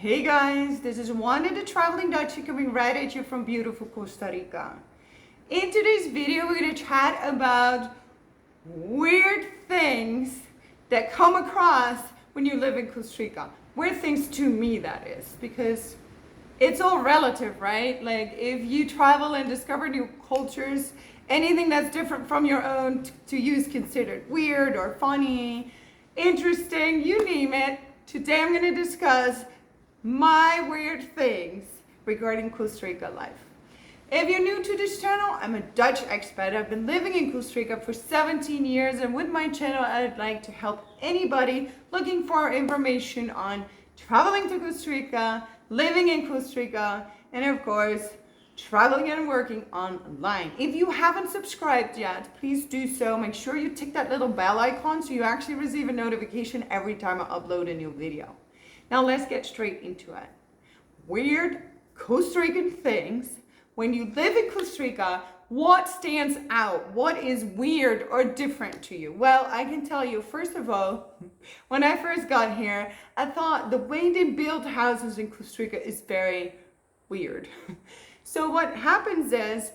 Hey guys, this is Wanda the traveling Dutchie coming right at you from beautiful Costa Rica. In today's video, we're going to chat about weird things that come across when you live in Costa Rica. Weird things to me, that is, because it's all relative, right? Like if you travel and discover new cultures, anything that's different from your own to you is considered weird or funny, interesting, you name it. Today I'm going to discuss my weird things regarding Costa Rica life. If you're new to this channel, I'm a Dutch expat. I've been living in Costa Rica for 17 years, and with my channel I'd like to help anybody looking for information on traveling to Costa Rica, living in Costa Rica, and of course traveling and working online. If you haven't subscribed yet, please do so. Make sure you tick that little bell icon so you actually receive a notification every time I upload a new video. Now let's get straight into it. Weird Costa Rican things. When you live in Costa Rica, what stands out? What is weird or different to you? Well, I can tell you, first of all, when I first got here, I thought the way they build houses in Costa Rica is very weird. So what happens is,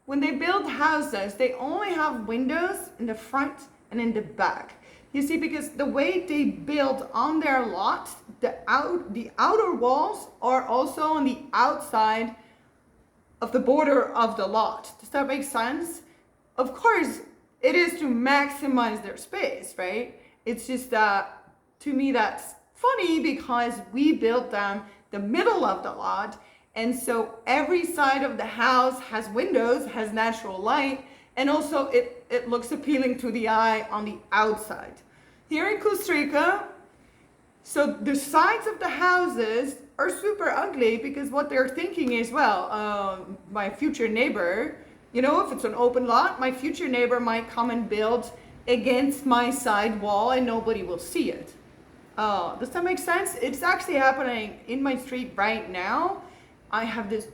when they build houses, they only have windows in the front and in the back. You see, because the way they build on their lots, the outer walls are also on the outside of the border of the lot. Does that make sense? Of course, it is to maximize their space, right? It's just that, to me, that's funny because we built them the middle of the lot, and so every side of the house has windows, has natural light, and also it looks appealing to the eye on the outside. Here in Costa Rica, so the sides of the houses are super ugly because what they're thinking is, well, my future neighbor, you know, if it's an open lot, my future neighbor might come and build against my side wall and nobody will see it. Does that make sense? It's actually happening in my street right now. I have this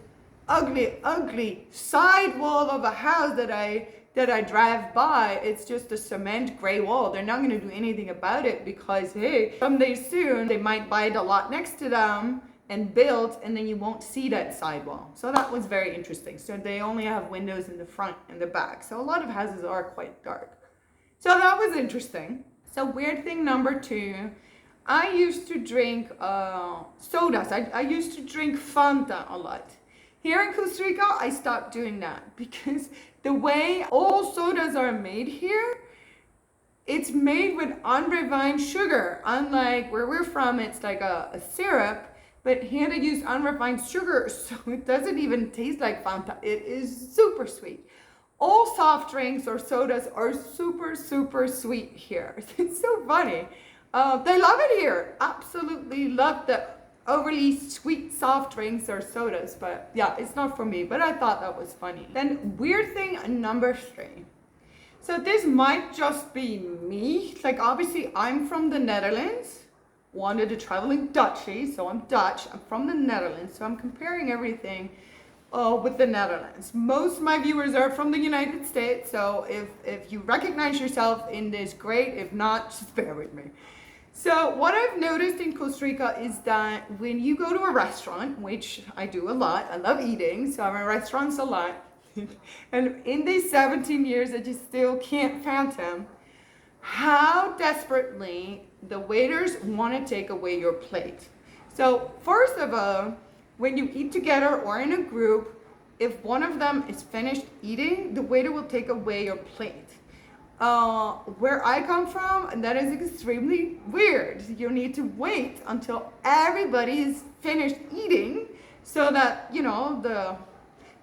ugly side wall of a house that I drive by. It's just a cement gray wall. They're not going to do anything about it because, hey, someday soon they might buy the lot next to them and build, and then you won't see that sidewall. So that was very interesting. So they only have windows in the front and the back. So a lot of houses are quite dark. So that was interesting. So weird thing number two, I used to drink sodas. I used to drink Fanta a lot. Here in Costa Rica, I stopped doing that because the way all sodas are made here, it's made with unrefined sugar. Unlike where we're from, it's like a syrup, but here they use unrefined sugar, so it doesn't even taste like Fanta. It is super sweet. All soft drinks or sodas are super sweet here. It's so funny. They love it here. Absolutely love the overly sweet soft drinks or sodas, but yeah, it's not for me, but I thought that was funny. Then weird thing number three. So this might just be me. Like obviously I'm from the Netherlands, wanted to traveling Dutchie, so I'm Dutch, I'm from the Netherlands, so I'm comparing everything with the Netherlands. Most of my viewers are from the United States, so if you recognize yourself in this, great. If not, just bear with me. So what I've noticed in Costa Rica is that when you go to a restaurant, which I do a lot, I love eating, so I'm in restaurants a lot, and in these 17 years, I just still can't fathom how desperately the waiters want to take away your plate. So first of all, when you eat together or in a group, if one of them is finished eating, the waiter will take away your plate. Where I come from, that is extremely weird. You need to wait until everybody is finished eating so that, you know,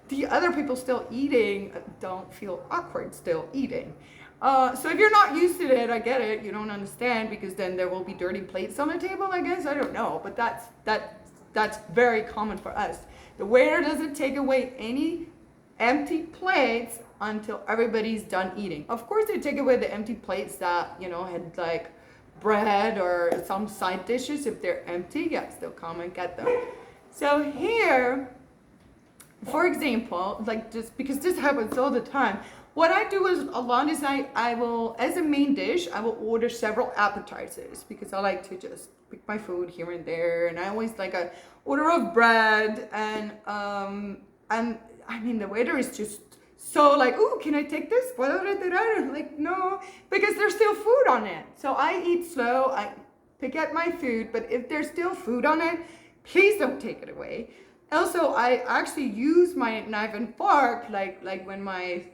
the other people still eating don't feel awkward still eating. So if you're not used to it, I get it. You don't understand because then there will be dirty plates on the table, I guess. I don't know, but that's very common for us. The waiter doesn't take away any empty plates until everybody's done eating. Of course, they take away the empty plates that, you know, had like bread or some side dishes. If they're empty, yes, they'll come and get them. So here, for example, like just because this happens all the time, what I do is a lot is I will, as a main dish, I will order several appetizers because I like to just pick my food here and there, and I always like a order of bread, and I mean the waiter is just so like, oh, can I take this? Like, no, because there's still food on it. So I eat slow, I pick at my food, but if there's still food on it, please don't take it away. Also, I actually use my knife and fork, like when my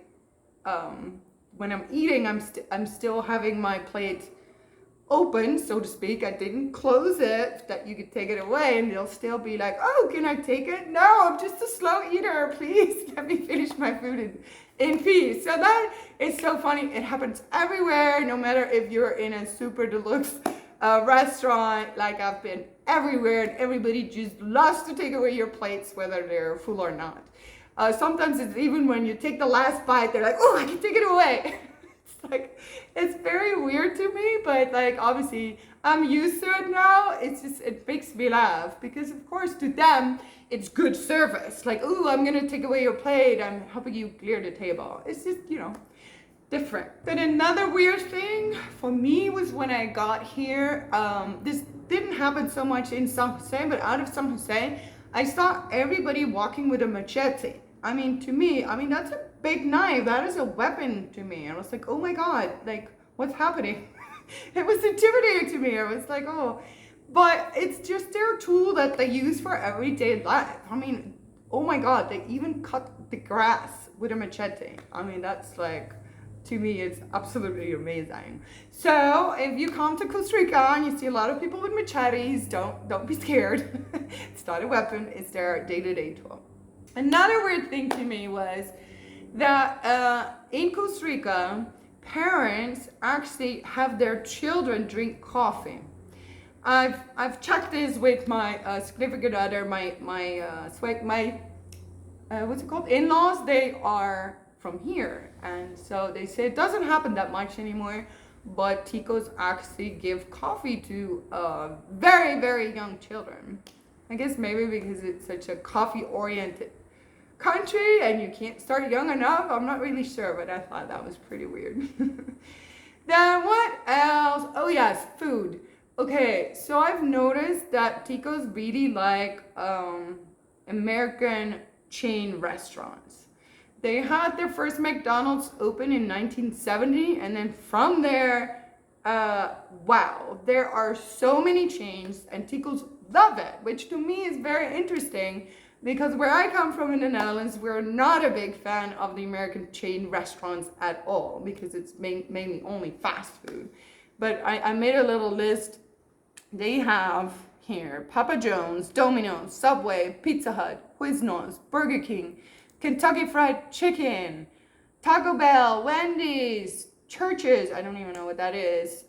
when I'm eating, I'm still having my plate open, so to speak. I didn't close it that you could take it away, and they'll still be like, oh, can I take it? No, I'm just a slow eater. Please let me finish my food in peace. So that is so funny. It happens everywhere, no matter if you're in a super deluxe restaurant. Like, I've been everywhere, and everybody just loves to take away your plates, whether they're full or not. Sometimes it's even when you take the last bite, they're like, oh, I can take it away. It's like, it's very weird to me, but like, obviously I'm used to it now. It's just, it makes me laugh because of course to them, it's good service. Like, oh, I'm going to take away your plate. I'm helping you clear the table. It's just, you know, different. But another weird thing for me was when I got here, this didn't happen so much in San Jose, but out of San Jose, I saw everybody walking with a machete. I mean, to me, I mean, that's a big knife. That is a weapon to me. I was like, oh my God, like, what's happening? It was intimidating to me. I was like, oh, but it's just their tool that they use for everyday life. I mean, oh my God, they even cut the grass with a machete. I mean, that's like, to me, it's absolutely amazing. So if you come to Costa Rica and you see a lot of people with machetes, don't be scared. It's not a weapon, it's their day-to-day tool. Another weird thing to me was that in Costa Rica, parents actually have their children drink coffee. I've checked this with my significant other, my what's it called? In-laws. They are from here, and so they say it doesn't happen that much anymore. But Ticos actually give coffee to very, very young children. I guess maybe because it's such a coffee-oriented country and you can't start young enough. I'm not really sure, but I thought that was pretty weird. Then what else? Oh yes, food. Okay, so I've noticed that Ticos really like American chain restaurants. They had their first McDonald's open in 1970, and then from there, wow, there are so many chains, and Ticos love it, which to me is very interesting because where I come from in the Netherlands, we're not a big fan of the American chain restaurants at all because it's mainly only fast food. But I made a little list. They have here Papa John's, Domino's, Subway, Pizza Hut, Quiznos, Burger King, Kentucky Fried Chicken, Taco Bell, Wendy's, Churches, I don't even know what that is.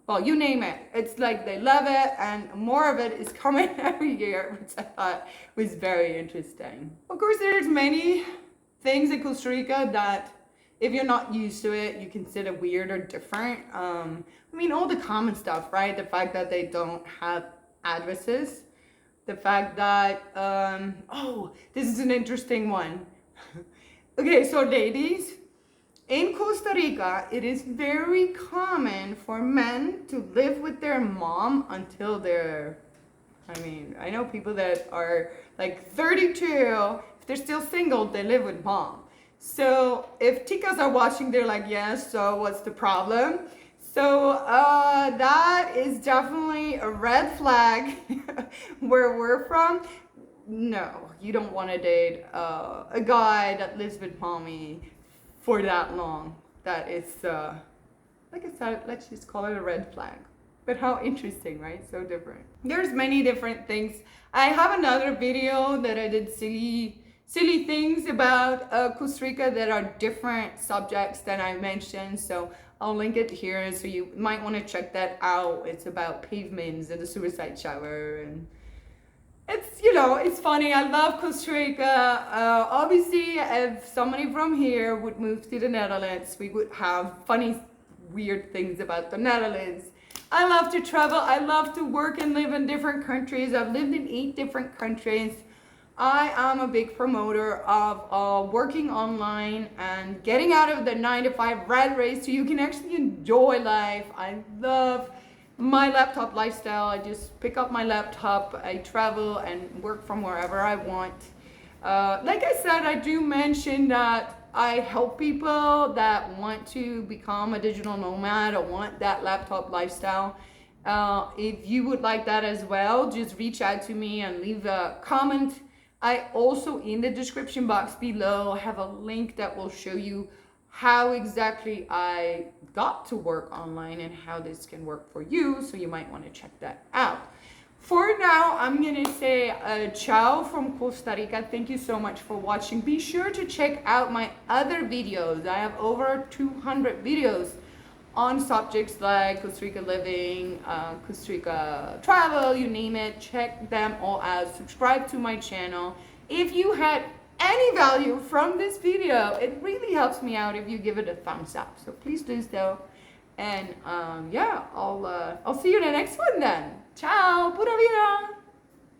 Well, you name it. It's like they love it, and more of it is coming every year, which I thought was very interesting. Of course, there's many things in Costa Rica that if you're not used to it, you consider weird or different. I mean, all the common stuff, right? The fact that they don't have addresses. The fact that, oh, this is an interesting one. Okay, so ladies, in Costa Rica, it is very common for men to live with their mom until they're, I mean, I know people that are like 32, if they're still single, they live with mom. So if Ticas are watching, they're like, yes, so what's the problem? So that is definitely a red flag where we're from. No, you don't want to date a guy that lives with mommy for that long. That is, like I said, let's just call it a red flag. But how interesting, right? So different. There's many different things. I have another video that I did silly things about Costa Rica that are different subjects than I mentioned. So I'll link it here, so you might want to check that out. It's about pavements and the suicide shower, and it's, you know, it's funny. I love Costa Rica. Obviously, if somebody from here would move to the Netherlands, we would have funny, weird things about the Netherlands. I love to travel. I love to work and live in different countries. I've lived in 8 different countries. I am a big promoter of working online and getting out of the 9 to 5 rat race so you can actually enjoy life. I love my laptop lifestyle. I just pick up my laptop, I travel and work from wherever I want. Like I said, I do mention that I help people that want to become a digital nomad or want that laptop lifestyle. If you would like that as well, just reach out to me and leave a comment. I also, in the description box below, have a link that will show you how exactly I got to work online and how this can work for you. So you might want to check that out. For now, I'm gonna say ciao from Costa Rica. Thank you so much for watching. Be sure to check out my other videos. I have over 200 videos on subjects like Costa Rica Living, Costa Rica Travel, you name it. Check them all out. Subscribe to my channel. If you had any value from this video, it really helps me out if you give it a thumbs up. So please do so. And yeah, I'll see you in the next one then. Ciao, pura vida.